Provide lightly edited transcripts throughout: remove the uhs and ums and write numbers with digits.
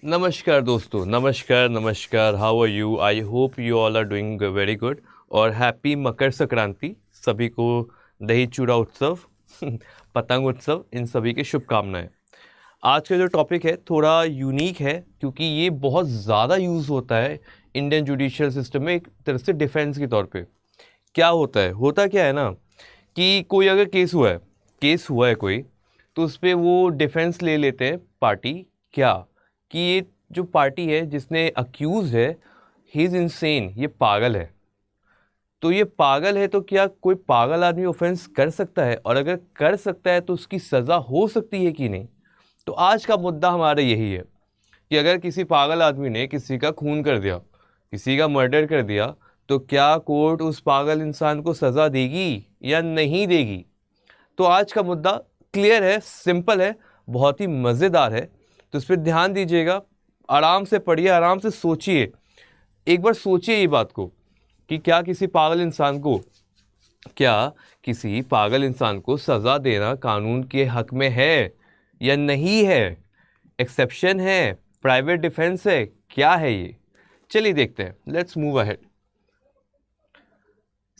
नमस्कार दोस्तों, नमस्कार नमस्कार। How are you? I hope you all are doing very good और हैप्पी मकर संक्रांति सभी को। दही चूड़ा उत्सव पतंग उत्सव, इन सभी की शुभकामनाएं। आज का जो टॉपिक है थोड़ा यूनिक है क्योंकि ये बहुत ज़्यादा यूज़ होता है इंडियन जुडिशियल सिस्टम में, एक तरह से डिफेंस के तौर पे। क्या होता क्या है ना कि कोई अगर केस हुआ है कोई, तो उस पर वो डिफेंस ले लेते हैं पार्टी। क्या कि ये जो पार्टी है जिसने अक्यूज है, ही इज़ इनसेन, ये पागल है। तो ये पागल है तो क्या कोई पागल आदमी ऑफेंस कर सकता है? और अगर कर सकता है तो उसकी सज़ा हो सकती है कि नहीं? तो आज का मुद्दा हमारा यही है कि अगर किसी पागल आदमी ने किसी का खून कर दिया, किसी का मर्डर कर दिया, तो क्या कोर्ट उस पागल इंसान को सज़ा देगी या नहीं देगी? तो आज का मुद्दा क्लियर है, सिंपल है, बहुत ही मज़ेदार है। तो इस पर ध्यान दीजिएगा, आराम से पढ़िए, आराम से सोचिए। एक बार सोचिए ये बात को कि क्या किसी पागल इंसान को सज़ा देना कानून के हक में है या नहीं है? एक्सेप्शन है, प्राइवेट डिफेंस है, क्या है ये? चलिए देखते हैं, let's move ahead.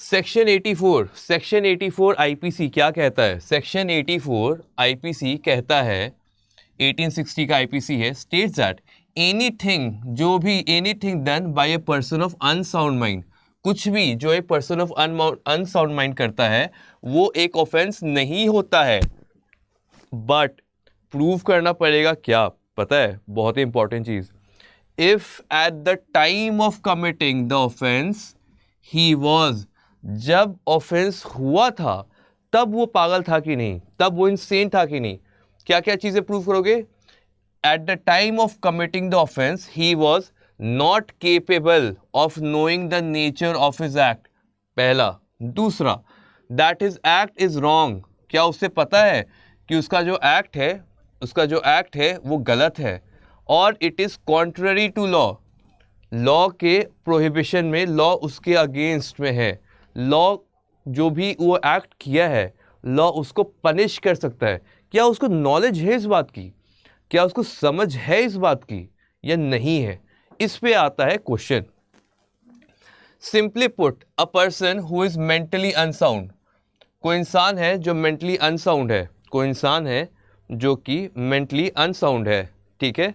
Section 84 IPC क्या कहता है? सेक्शन 84 आईपीसी कहता है, 1860 का आईपीसी है, states that anything done by a person of unsound mind, कुछ भी जो एक पर्सन ऑफ अनसाउंड माइंड करता है वो एक ऑफेंस नहीं होता है। बट प्रूव करना पड़ेगा, क्या पता है? बहुत ही इंपॉर्टेंट चीज, if at the time of committing the offence he was, जब ऑफेंस हुआ था तब वो पागल था कि नहीं, तब वो इंसेन था कि नहीं। क्या क्या चीजें प्रूव करोगे? At the time of committing the offence he was not capable of knowing the nature of his act, पहला। दूसरा, that his act is wrong, क्या उसे पता है कि उसका जो एक्ट है वो गलत है। और it is contrary to law के प्रोहिबिशन में, लॉ उसके अगेंस्ट में है। लॉ जो भी वो एक्ट किया है, लॉ उसको पनिश कर सकता है। क्या उसको नॉलेज है इस बात की? क्या उसको समझ है इस बात की या नहीं है? इस पे आता है question. Simply put, a person who is mentally unsound, कोई इंसान है जो मेंटली अनसाउंड है, कोई इंसान है जो कि मेंटली अनसाउंड है, ठीक है,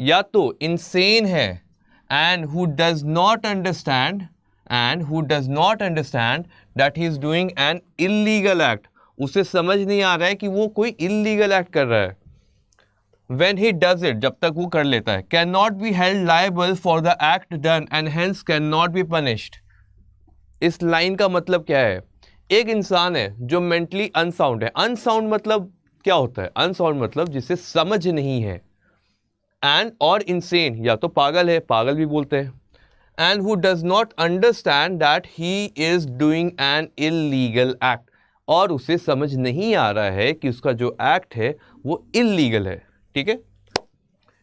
या तो इंसेन है, and who does not understand that he is doing an illegal act, उसे समझ नहीं आ रहा है कि वो कोई इलीगल एक्ट कर रहा है। When he does it, जब तक वो कर लेता है, can not be held liable for the act done and hence can not be punished. इस लाइन का मतलब क्या है? एक इंसान है जो मेंटली अनसाउंड है। अनसाउंड मतलब क्या होता है? अनसाउंड मतलब जिसे समझ नहीं है। एंड और इंसेन, या तो पागल है, पागल भी बोलते हैं। And who does not understand that he is doing an illegal act, और उसे समझ नहीं आ रहा है कि उसका जो एक्ट है वो इलीगल है, ठीक है।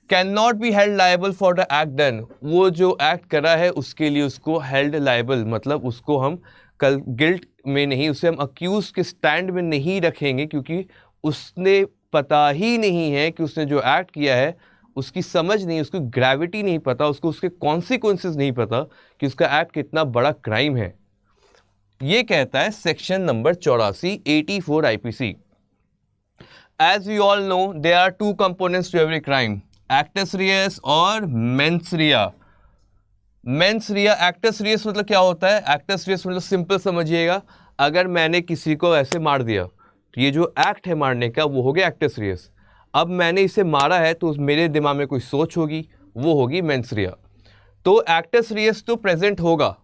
Can not be held liable for the act done, वो जो एक्ट करा है उसके लिए उसको हेल्ड लाइबल, मतलब उसको हम कल गिल्ट में नहीं, उसे हम अक्यूज के स्टैंड में नहीं रखेंगे, क्योंकि उसने पता ही नहीं है कि उसने जो एक्ट किया है, उसकी समझ नहीं, उसको ग्रेविटी नहीं पता, उसको उसके कॉन्सिक्वेंसेस नहीं पता कि उसका एक्ट कितना बड़ा क्राइम है। ये कहता है section number 84 84 IPC. As we all know, there are two components to every crime, actus reus और mens rea। mens rea, actus reus मतलब क्या होता है? actus reus मतलब सिंपल समझिएगा, अगर मैंने किसी को ऐसे मार दिया तो ये जो एक्ट है मारने का वो हो गया actus reus। अब मैंने इसे मारा है तो मेरे दिमाग में कोई सोच होगी, वो होगी mens rea। तो actus reus तो प्रेजेंट होगा,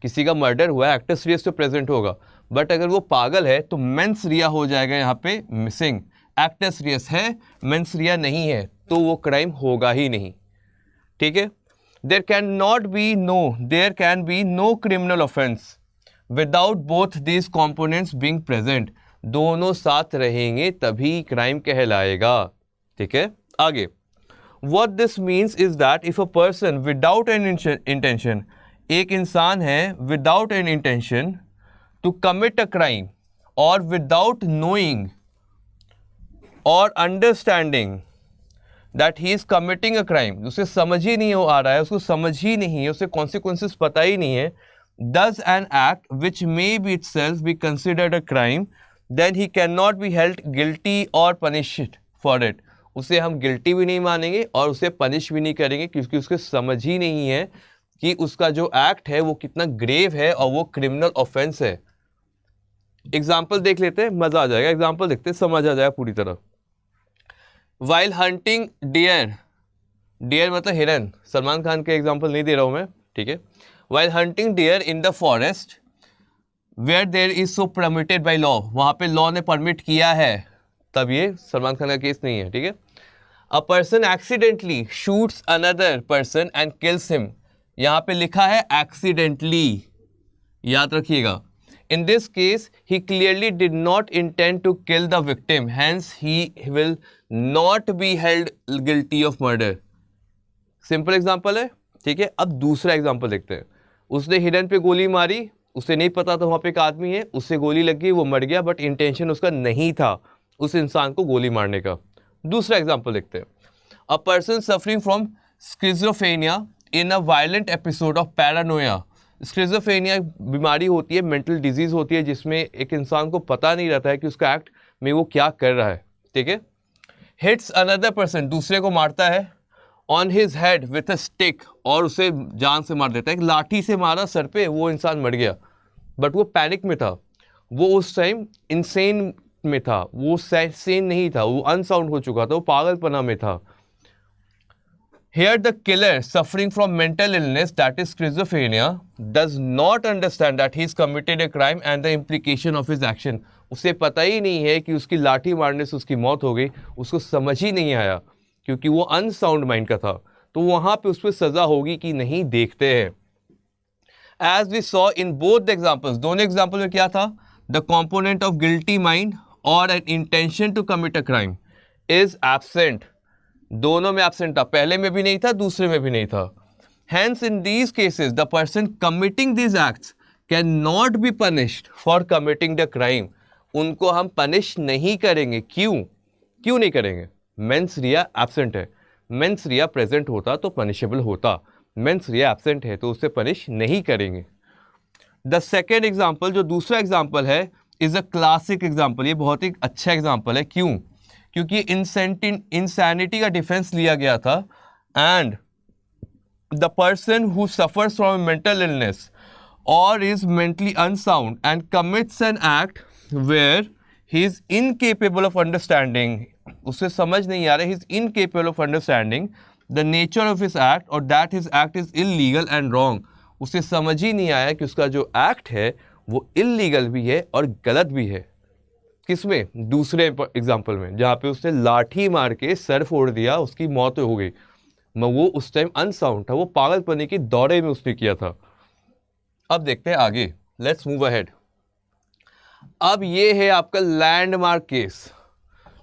किसी का मर्डर हुआ है, एक्टस रियस तो प्रेजेंट होगा। बट अगर वो पागल है तो मेंस रिया हो जाएगा यहाँ पे मिसिंग। एक्टस रियस है, मेंस रिया नहीं है, तो वो क्राइम होगा ही नहीं, ठीक है। There can be no criminal offence without both these components being present, दोनों साथ रहेंगे तभी क्राइम कहलाएगा, ठीक है। आगे, what this means is that if a person without an intention, एक इंसान है without an intention to commit a crime, और विदाउट नोइंग और understanding that he is committing a crime, उसे समझ ही नहीं हो आ रहा है, उसको समझ ही नहीं है, उसे कॉन्सिक्वेंसेस पता ही नहीं है, does an act which may be itself be considered a crime, then he cannot be held guilty or punished for it. उसे हम गिल्टी भी नहीं मानेंगे और उसे पनिश भी नहीं करेंगे, क्योंकि उसके समझ ही नहीं है कि उसका जो एक्ट है वो कितना ग्रेव है और वो क्रिमिनल ऑफेंस है। एग्जाम्पल देख लेते हैं, मजा आ जाएगा, एग्जाम्पल देखते हैं, समझ आ जाएगा पूरी तरह। वाइल हंटिंग डियर, डियर मतलब हिरन, सलमान खान के एग्जाम्पल नहीं दे रहा हूं मैं, ठीक है। While hunting deer in the forest where there is so permitted by law, वहां पे लॉ ने परमिट किया है, तब ये सलमान खान का केस नहीं है, ठीक है। A person accidentally shoots another person and kills him, यहां पे लिखा है एक्सीडेंटली, याद रखिएगा। In this case, he clearly did not intend to kill the victim, hence he will not be held guilty of murder. Simple example है, ठीक है। अब दूसरा एग्जाम्पल देखते हैं। उसने हिरन पे गोली मारी, उसे नहीं पता था वहाँ पे एक आदमी है, उससे गोली लग गई, वो मर गया, बट इंटेंशन उसका नहीं था उस इंसान को गोली मारने का। दूसरा एग्जाम्पल देखते हैं। A person suffering from schizophrenia in a violent episode of Paranoia, schizophrenia बीमारी होती है, मेंटल डिजीज होती है, जिसमें एक इंसान को पता नहीं रहता है कि उसका एक्ट में वो क्या कर रहा है, ठीक है। हिट्स अनदर पर्सन, दूसरे को मारता है, on his head with a stick, और उसे जान से मार देता है, एक लाठी से मारा सर पे, वो इंसान मर गया, बट वो पैनिक में था, वो उस टाइम इंसेन में था, वो सेन नहीं था, वो अनसाउंड हो चुका था, वो पागलपना में था। Here the killer suffering from mental illness, that is schizophrenia, does not understand that he has committed a crime and the implication of his action. उसे पता ही नहीं है कि उसकी लाठी मारने से उसकी मौत हो गई, उसको समझ ही नहीं आया, क्योंकि वो अनसाउंड माइंड का था, तो वहाँ पे उस पर सज़ा होगी कि नहीं, देखते हैं। As we saw in both the examples, दोनों एग्जाम्पल में क्या था, the component of guilty mind or an intention to commit a crime is absent. दोनों में एब्सेंट था, पहले में भी नहीं था, दूसरे में भी नहीं था। Hence in these cases the person committing these acts cannot be punished for committing the crime. उनको हम पनिश नहीं करेंगे, क्यों नहीं करेंगे? मेंस रिया एब्सेंट है, मेंस रिया प्रेजेंट होता तो पनिशेबल होता, मेंस रिया एब्सेंट है तो उससे पनिश नहीं करेंगे। द सेकेंड एग्जाम्पल, जो दूसरा एग्जाम्पल है, इज अ क्लासिक एग्जाम्पल, ये बहुत ही अच्छा एग्जाम्पल है। क्यों? क्योंकि इंसैनिटी का डिफेंस लिया गया था, and the person who suffers from mental illness or is mentally unsound and commits an act where he is incapable of understanding, उसे समझ नहीं आ रहा, he is incapable of understanding the nature of his act or that his act is illegal and wrong, उसे समझ ही नहीं आया कि उसका जो एक्ट है वो इलीगल भी है और गलत भी है। किसमें? दूसरे एग्जाम्पल में, जहाँ पे उसने लाठी मार के सर फोड़ दिया, उसकी मौत हो गई, वो उस टाइम अनसाउंड था, वो पागलपने के दौरे में उसने किया था। अब देखते हैं आगे, लेट्स मूव अहेड। अब ये है आपका लैंडमार्क केस,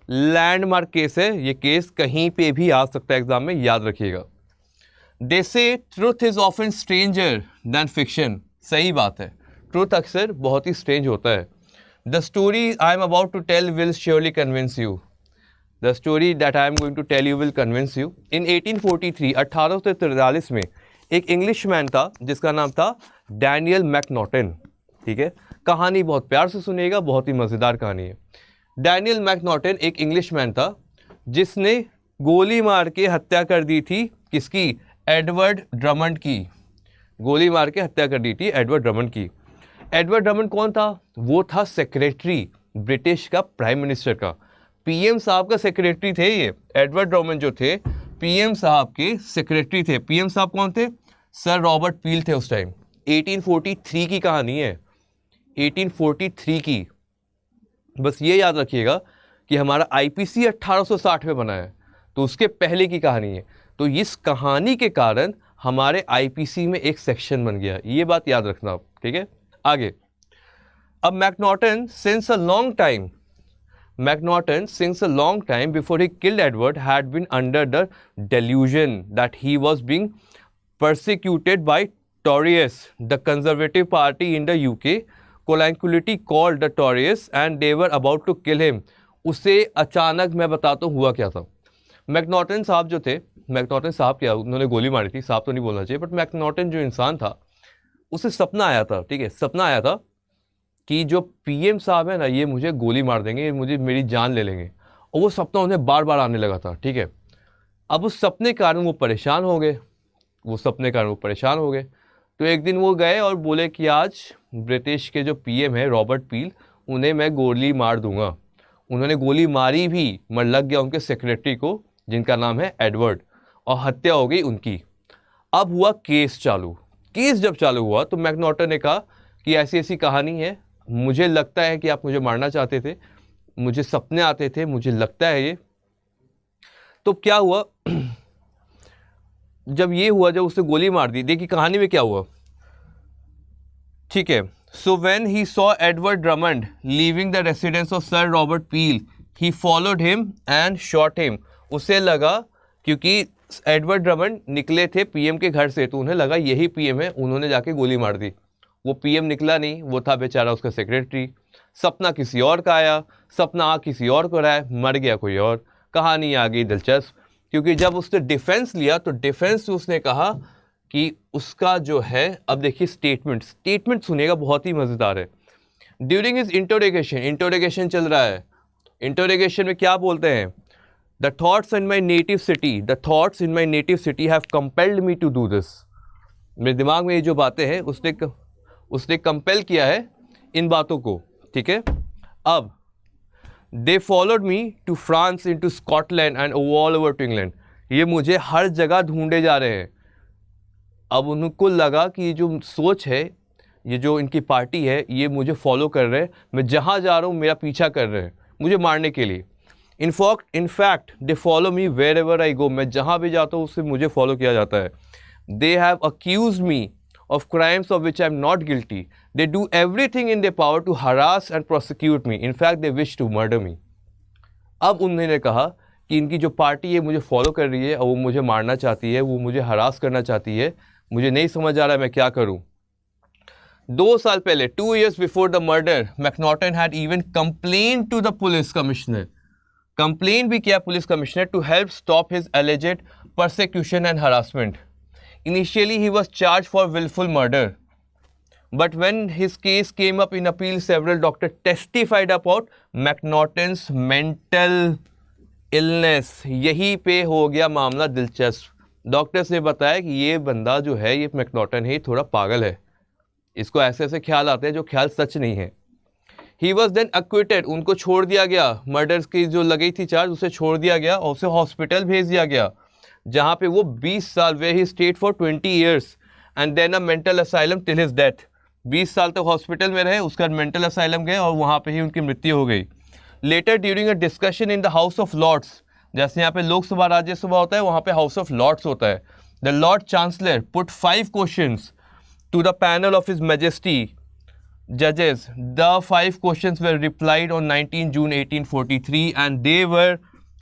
लैंडमार्क केस है, ये केस कहीं पे भी आ सकता है एग्जाम में, याद रखिएगा। दे से truth is often stranger then fiction, सही बात है, ट्रूथ अक्सर बहुत ही स्ट्रेंज होता है। The story I am about to tell will surely convince you. The story that I am going to tell you will convince you. In 1843, 1843 में एक Englishman था जिसका नाम था डैनियल मैकनॉटन, ठीक है। कहानी बहुत प्यार से सुनिएगा, बहुत ही मज़ेदार कहानी है। डैनियल मैकनॉटन एक इंग्लिशमैन था जिसने गोली मार के हत्या कर दी थी, किसकी? एडवर्ड ड्रमंड की, गोली मार के हत्या कर दी थी एडवर्ड ड्रमंड की। एडवर्ड ड्रमंड कौन था? वो था सेक्रेटरी ब्रिटिश का, प्राइम मिनिस्टर का, पीएम साहब का सेक्रेटरी थे ये। एडवर्ड ड्रमंड जो थे पीएम साहब के सेक्रेटरी थे। पीएम साहब कौन थे? सर रॉबर्ट पील थे उस टाइम। 1843 की कहानी है, 1843 की, बस ये याद रखिएगा कि हमारा आईपीसी 1860 में बना है, तो उसके पहले की कहानी है। तो इस कहानी के कारण हमारे आईपीसी में एक सेक्शन बन गया, ये बात याद रखना आप, ठीक है। आगे, अब McNaughton since a long time before he killed Edward had been under the delusion that he was being persecuted by Tories, the conservative party in the UK colloquially called the Tories, and they were about to kill him. उसे अचानक, मैं बताता हूँ हुआ क्या था, McNaughton साहब जो थे, मैकनॉटन साहब क्या, उन्होंने गोली मारी थी, साहब तो नहीं बोलना चाहिए, बट मैकनॉटन जो इंसान था उसे सपना आया था, ठीक है, सपना आया था कि जो पीएम साहब है ना ये मुझे गोली मार देंगे, ये मुझे मेरी जान ले लेंगे, और वो सपना उन्हें बार बार आने लगा था, ठीक है। अब उस सपने के कारण वो परेशान हो गए, तो एक दिन वो गए और बोले कि आज ब्रिटिश के जो पीएम है रॉबर्ट पील, उन्हें मैं गोली मार दूंगा। उन्होंने गोली मारी भी, मर लग गया उनके सेक्रेटरी को जिनका नाम है एडवर्ड, और हत्या हो गई उनकी। अब हुआ केस चालू। केस जब चालू हुआ तो मैकनॉटन ने कहा कि ऐसी ऐसी कहानी है, मुझे लगता है कि आप मुझे मारना चाहते थे, मुझे सपने आते थे, मुझे लगता है ये। तो क्या हुआ जब ये हुआ, जब उसने गोली मार दी, देखिए कहानी में क्या हुआ, ठीक है। So when he saw Edward Drummond leaving the residence of sir Robert peel, he followed him and shot him. उसे लगा, क्योंकि एडवर्ड ड्रमंड निकले थे पीएम के घर से, तो उन्हें लगा यही पीएम है, उन्होंने जाके गोली मार दी। वो पीएम निकला नहीं, वो था बेचारा उसका सेक्रेटरी। सपना किसी और का आया, सपना आ किसी और को रहा है, मर गया कोई और। कहानी आ गई दिलचस्प, क्योंकि जब उसने डिफेंस लिया तो डिफेंस से उसने कहा कि उसका जो है, अब देखिए स्टेटमेंट सुनिएगा, बहुत ही मज़ेदार है। ड्यूरिंग हिज इंटरोगेशन चल रहा है, इंटरोगेशन में क्या बोलते हैं, the thoughts in my native city have compelled me to do this. मेरे दिमाग में ये जो बातें हैं उसने कंपेल किया है इन बातों को, ठीक है। अब they followed me to France, into Scotland and all over to England. ये मुझे हर जगह ढूंढे जा रहे हैं। अब उनको लगा कि ये जो सोच है, ये जो इनकी पार्टी है, ये मुझे फॉलो कर रहे हैं, मैं जहाँ जा रहा हूँ मेरा पीछा कर रहे हैं मुझे मारने के लिए। In fact they follow me wherever I go, मैं जहाँ भी जाता हूँ उससे मुझे फॉलो किया जाता है। They have accuse me of crimes of which I am not guilty. They do everything in their power to harass and prosecute me. In fact, they wish to murder me. अब उन्होंने कहा कि इनकी जो party है मुझे follow कर रही है और वो मुझे मारना चाहती है, वो मुझे हरास करना चाहती है, मुझे नहीं समझ आ रहा मैं क्या करूं। 2 साल पहले, 2 years before the murder, McNaughton had even complained to the police commissioner. Complain भी किया police commissioner to help stop his alleged persecution and harassment. Initially, he was charged for willful murder, but when his case came up in appeal, several doctors testified about मैकनॉटन्स mental illness. यहीं पे हो गया मामला दिलचस्प। Doctors ने बताया कि ये बंदा जो है, ये मैकनॉटन है, थोड़ा पागल है, इसको ऐसे ऐसे ख्याल आते हैं जो ख्याल सच नहीं है। He was then acquitted, उनको छोड़ दिया गया, मर्डर्स की जो लगी थी चार्ज उसे छोड़ दिया गया और उसे हॉस्पिटल भेज दिया गया, जहाँ पे वो 20 साल, where he stayed for 20 years and then a mental asylum till his death. 20 साल तक हॉस्पिटल में रहे, उसका मेंटल असाइलम गए और वहाँ पे ही उनकी मृत्यु हो गई। Later during a discussion in the House of Lords, जैसे यहाँ पे लोकसभा राज्यसभा होता है, वहाँ पे हाउस ऑफ लॉर्ड्स होता है, the Lord Chancellor put 5 questions to the panel of his Majesty judges. The 5 questions were replied on 19 June 1843 and they were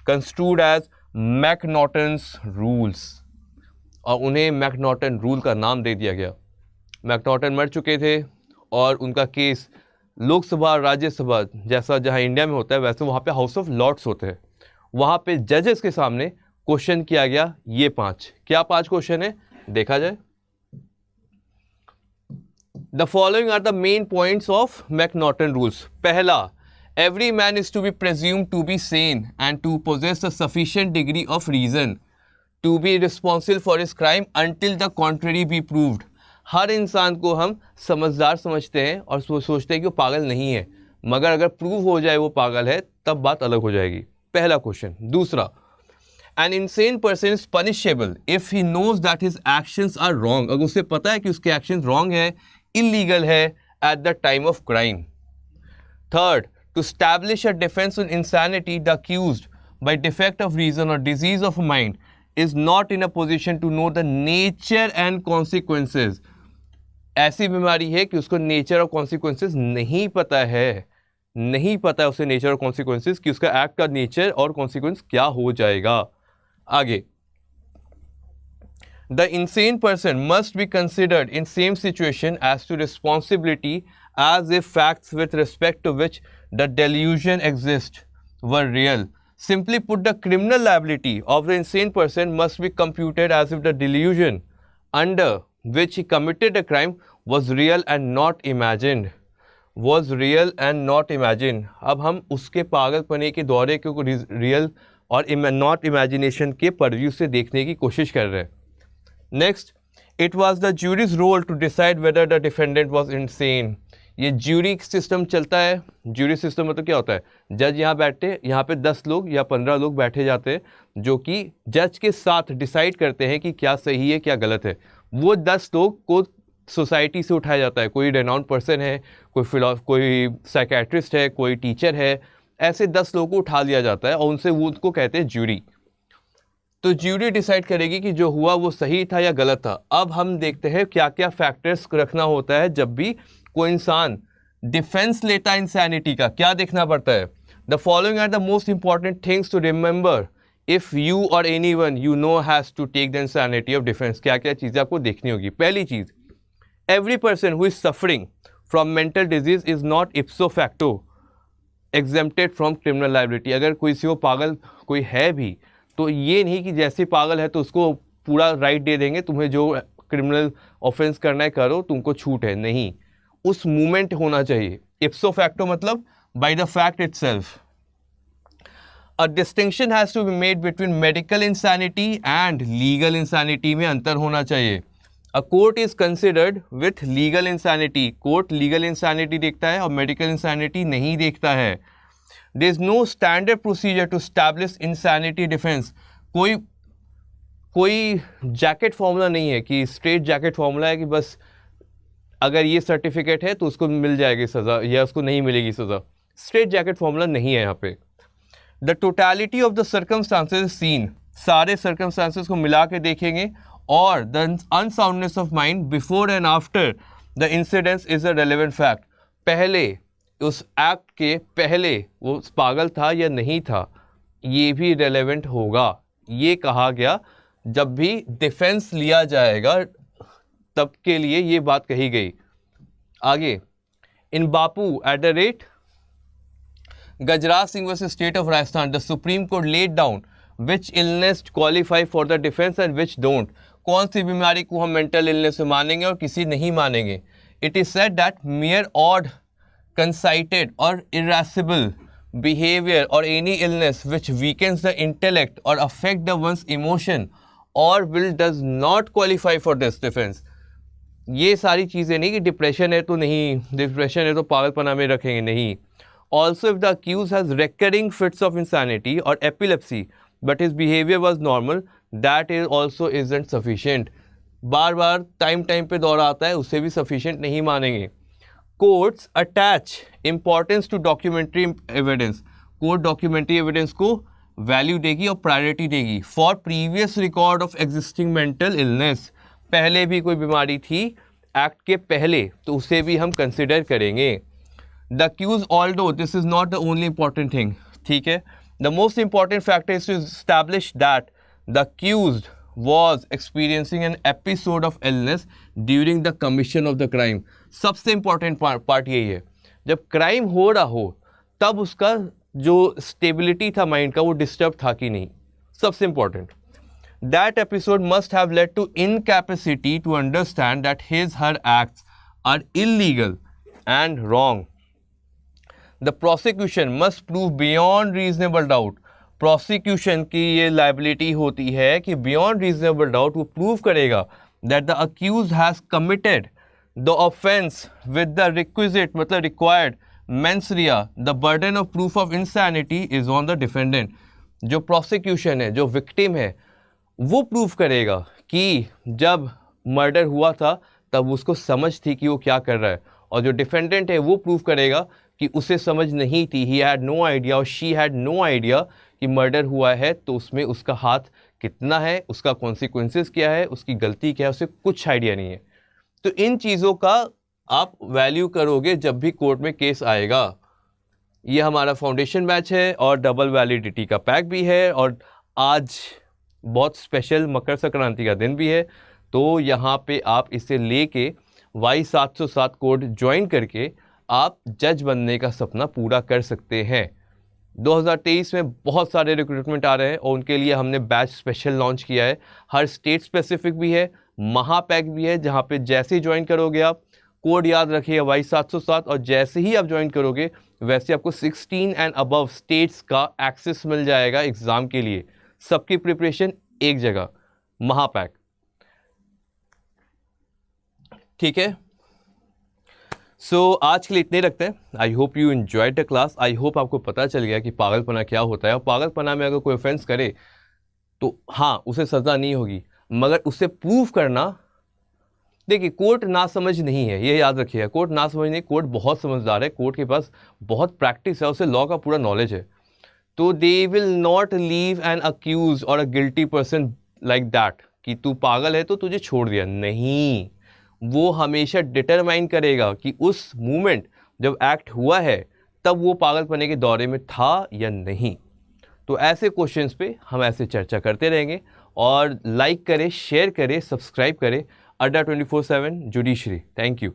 construed as McNaughton's rules, और उन्हें मैकनॉटन रूल का नाम दे दिया गया। मैकनॉटन मर चुके थे और उनका केस लोकसभा राज्यसभा जैसा जहां इंडिया में होता है वैसे वहां पे हाउस ऑफ लॉर्ड्स होते हैं, वहां पे जजेस के सामने क्वेश्चन किया गया ये 5। क्या 5 क्वेश्चन है देखा जाए। The following are the main points of McNaughton rules. पहला, every man is to be presumed to be sane and to possess a sufficient degree of reason to be responsible for his crime until the contrary be proved. हर इंसान को हम समझदार समझते हैं और सोचते हैं कि वो पागल नहीं है, मगर अगर प्रूव हो जाए वो पागल है तब बात अलग हो जाएगी। पहला क्वेश्चन। दूसरा, an insane person is punishable if he knows that his actions are wrong. अगर उसे पता है कि उसके actions wrong है, illegal है at the time of crime. Third, to establish a defense on insanity, the accused, by defect of reason or disease of mind, is not in a position to know the nature and consequences. ऐसी बीमारी है कि उसको nature और consequences नहीं पता है उसे नेचर और कॉन्सिक्वेंसेस, कि उसका एक्ट का नेचर और कॉन्सिक्वेंस क्या हो जाएगा। आगे, the insane person must be considered in same situation as to responsibility as if facts with respect to which the delusion exists were real. Simply put, the criminal liability of the insane person must be computed as if the delusion under which he committed the crime was real and not imagined. Was real and not imagined. अब हम उसके पागलपने के दौरे को real और not imagination के purview से देखने की कोशिश कर रहे हैं. Next, it was the jury's role to decide whether the defendant was insane. ये ज्यूरी सिस्टम चलता है. ज्यूरी सिस्टम मतलब क्या होता है? जज यहाँ बैठते, यहाँ पे 10 लोग या 15 लोग बैठे जाते हैं जो कि जज के साथ डिसाइड करते हैं कि क्या सही है क्या गलत है. वो 10 लोग को सोसाइटी से उठाया जाता है. कोई रेनाउंड पर्सन है, कोई साइकेट्रिस्ट है, कोई टीचर है, ऐसे 10 लोगों को उठा लिया जाता है और उनसे वो उसको कहते हैं ज्यूरी. तो ज्यूरी डिसाइड करेगी कि जो हुआ वो सही था या गलत था. अब हम देखते हैं क्या क्या फैक्टर्स रखना होता है जब भी कोई इंसान डिफेंस लेता है इंसैनिटी का. क्या देखना पड़ता है? The following are the most important things to remember if you or any one you know has to take the insanity of defence. क्या क्या चीज़ें आपको देखनी होगी. पहली चीज़, every person who is suffering from mental disease is not ipso facto exempted from criminal liability. अगर किसी को पागल कोई है भी तो ये नहीं कि जैसे पागल है तो उसको पूरा राइट दे देंगे, तुम्हें जो क्रिमिनल ऑफेंस करना है करो, तुमको छूट है. नहीं, उस मूवमेंट होना चाहिए. इप्सो फैक्टो मतलब by the fact itself. A distinction has to be made between medical insanity and legal insanity में अंतर होना चाहिए. A court is considered with legal insanity. Court legal insanity देखता है और मेडिकल इंसैनिटी नहीं देखता है. There is no standard procedure to establish insanity defense. कोई जैकेट फॉर्मूला नहीं है कि स्ट्रेट जैकेट फॉर्मूला है कि बस अगर ये सर्टिफिकेट है तो उसको मिल जाएगी सज़ा या उसको नहीं मिलेगी सज़ा. स्ट्रेट जैकेट फॉर्मूला नहीं है यहाँ पे. The totality of the circumstances seen. सारे सर्कमस्टांसेस को मिला के देखेंगे और the unsoundness of mind before and after the incidents is a relevant fact. पहले उस एक्ट के पहले वो पागल था या नहीं था ये भी रेलेवेंट होगा. ये कहा गया जब भी डिफेंस लिया जाएगा तब के लिए ये बात कही गई. आगे, in Bapu at the rate Gajraj Singh versus State of Rajasthan the Supreme Court laid down which illness qualify for the defence and which don't. कौन सी बीमारी को हम मेंटल इलनेस में मानेंगे और किसी नहीं मानेंगे. It is said that mere odd conceited or irascible behaviour or any illness which weakens the intellect or affect the one's emotion or will does not qualify for this defence. ये सारी चीज़ें नहीं कि डिप्रेशन है तो नहीं, depression है तो पागलपना में रखेंगे, नहीं. Also if the accused has recurring fits of insanity or epilepsy but his behaviour was normal, that is also isn't sufficient. बार बार टाइम पे दौरा आता है, उससे भी सफिशिएंट नहीं मानेंगे. Courts attach importance to documentary evidence. Court documentary evidence को वैल्यू देगी और प्रायोरिटी देगी for previous record of existing mental illness. पहले भी कोई बीमारी थी एक्ट के पहले तो उसे भी हम कंसिडर करेंगे. The accused although this is not the only important thing. ठीक है, the most important factor is to establish that the accused was experiencing an episode of illness during the commission of the crime. सबसे important part यही है, जब crime हो रहा हो तब उसका जो स्टेबिलिटी था माइंड का वो डिस्टर्ब था कि नहीं. सबसे important. That episode must have led to incapacity to understand that her acts are illegal and wrong. The prosecution must prove beyond reasonable doubt. Prosecution की ये लाइबिलिटी होती है कि बियॉन्ड रीजनेबल डाउट वो प्रूव करेगा that the accused has committed the offence with the requisite मतलब required mens rea. The burden of proof of insanity is on the defendant. जो prosecution है, जो विक्टिम है, वो प्रूव करेगा कि जब मर्डर हुआ था तब उसको समझ थी कि वो क्या कर रहा है, और जो डिफेंडेंट है वो प्रूव करेगा कि उसे समझ नहीं थी, ही हैड नो आइडिया और शी हैड नो आइडिया कि मर्डर हुआ है, तो उसमें उसका हाथ कितना है, उसका कॉन्सिक्वेंसेस क्या है, उसकी गलती क्या है, उसे कुछ आइडिया नहीं है. तो इन चीज़ों का आप वैल्यू करोगे जब भी कोर्ट में केस आएगा. ये हमारा फाउंडेशन बैच है और डबल वैलिडिटी का पैक भी है, और आज बहुत स्पेशल मकर संक्रांति का दिन भी है, तो यहाँ पे आप इसे लेके Y707 कोड ज्वाइन करके आप जज बनने का सपना पूरा कर सकते हैं. 2023 में बहुत सारे रिक्रूटमेंट आ रहे हैं और उनके लिए हमने बैच स्पेशल लॉन्च किया है। हर स्टेट स्पेसिफिक भी है, महापैक भी है, जहाँ पे जैसे ही ज्वाइन करोगे आप, कोड याद रखिएगा भाई 707, और जैसे ही आप ज्वाइन करोगे वैसे आपको 16 एंड अबव स्टेट्स का एक्सेस मिल जाएगा एग्ज़ाम के लिए। सबकी प्रिपरेशन एक जगह, महापैक। ठीक है, सो आज के लिए इतने रखते हैं। आई hope you enjoyed the class. I hope आपको पता चल गया कि पागलपना क्या होता है, और पागलपना में अगर कोई ऑफेंस करे तो हाँ, उसे सज़ा नहीं होगी, मगर उसे प्रूव करना, देखिए कोर्ट ना समझ नहीं है, ये याद रखिएगा। कोर्ट ना समझ नहीं, कोर्ट बहुत समझदार है, कोर्ट के पास बहुत प्रैक्टिस है, उसे लॉ का पूरा नॉलेज है। तो they will not leave an accused or a guilty person like that कि तू पागल है तो तुझे छोड़ दिया, नहीं। वो हमेशा डिटरमाइन करेगा कि उस मोमेंट जब एक्ट हुआ है तब वो पागलपने के दौरे में था या नहीं। तो ऐसे क्वेश्चंस पे हम ऐसे चर्चा करते रहेंगे। और लाइक करें, शेयर करें, सब्सक्राइब करें अड्डा 24/7 जुडिशरी। Thank you.